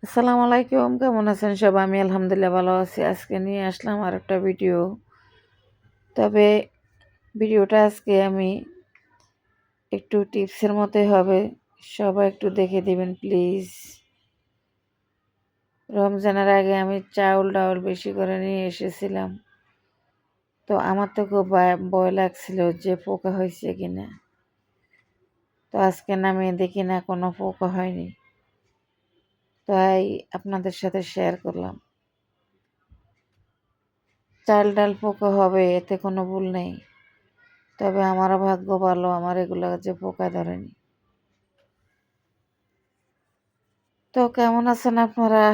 আসসালামু আলাইকুম, কেমন আছেন সবাই? আমি আলহামদুলিল্লাহ ভালো আছি। আজকে নিয়ে আসলাম আরেকটা ভিডিও। তবে ভিডিওটা আজকে আমি একটু টিপসের মতোই হবে। সবাই একটু দেখে দিবেন প্লিজ। রমজানের আগে আমি চাউল-ডাউল বেশি করে নিয়ে এসেছিলাম। তো আমার তো খুব ভয় লাগছিল যে পোকা হয়েছে কিনা। তো আজকে নামিয়ে দেখি না কোনো পোকা হয়নি। তাই আপনাদের সাথে শেয়ার করলাম। চাল-ডাল পোকা হবে এতে কোনো ভুল নেই। তবে আমারও ভাগ্য ভালো, আমার এগুলো যে পোকা ধরেনি। তো কেমন আছেন আপনারা?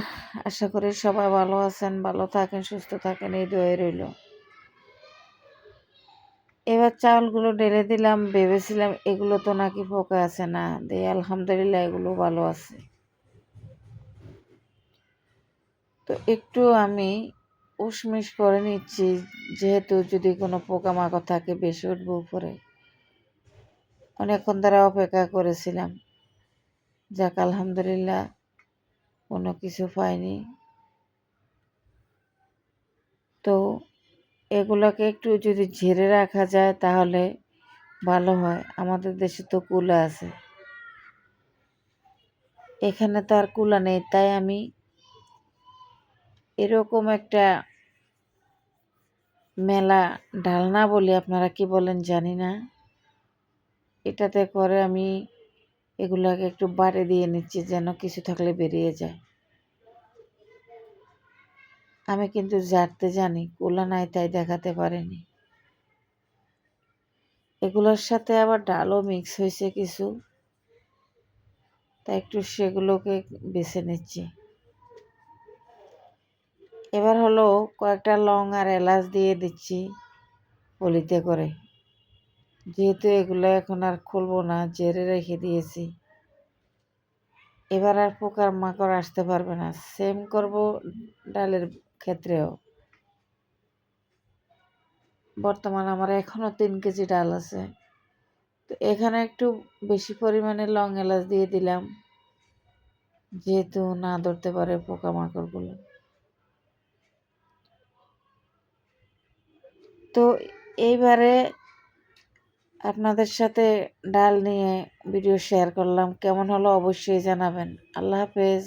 আশা করি সবাই ভালো আছেন, ভালো থাকেন, সুস্থ থাকেন, এই দোয়াই রইল। এবার চাউলগুলো ঢেলে দিলাম, ভেবেছিলাম এগুলো তো নাকি পোকা আছে না, দিয়ে আলহামদুলিল্লাহ এগুলো ভালো আছে। তো একটু আমি উশমিশ করে নিচ্ছি, যেহেতু যদি কোনো পোকামাকড় থাকে বেশি উঠবে উপরে। অনেকক্ষণ ধরে অপেক্ষা করেছিলাম, যাক আলহামদুলিল্লাহ কোনো কিছু পাইনি। তো এগুলোকে একটু যদি ঝেড়ে রাখা যায় তাহলে ভালো হয়। আমাদের দেশে তো কুলা আছে, এখানে তো আর কুলা নেই, তাই আমি এরকম একটা মেলা ঢালনা বলি, আপনারা কি বলেন জানি না, এটাতে করে আমি এগুলাকে একটু বাড়ি দিয়ে নিচ্ছি যেন কিছু থাকলে বেরিয়ে যায়। আমি কিন্তু ঝাড়তে জানি, কুলা নাই তাই দেখাতে পারিনি। এগুলোর সাথে আবার ডালও মিক্স হয়েছে কিছু, তাই একটু সেগুলোকে বেছে নিচ্ছি। এবার হলো কয়েকটা লং আর এলাচ দিয়ে দিচ্ছি পলিতে করে, যেহেতু এগুলো এখন আর খুলবো না, ঝেড়ে রেখে দিয়েছি। এবার আর পোকার মাকড় আসতে পারবে না। সেম করব ডালের ক্ষেত্রেও। বর্তমান আমার এখনো 3 কেজি ডাল আছে, তো এখানে একটু বেশি পরিমাণে লং এলাচ দিয়ে দিলাম, যেহেতু না ধরতে পারে পোকামাকড়গুলো। তো এইবারে আপনাদের সাথে ডাল নিয়ে ভিডিও শেয়ার করলাম, কেমন হলো অবশ্যই জানাবেন। আল্লাহ হাফেজ।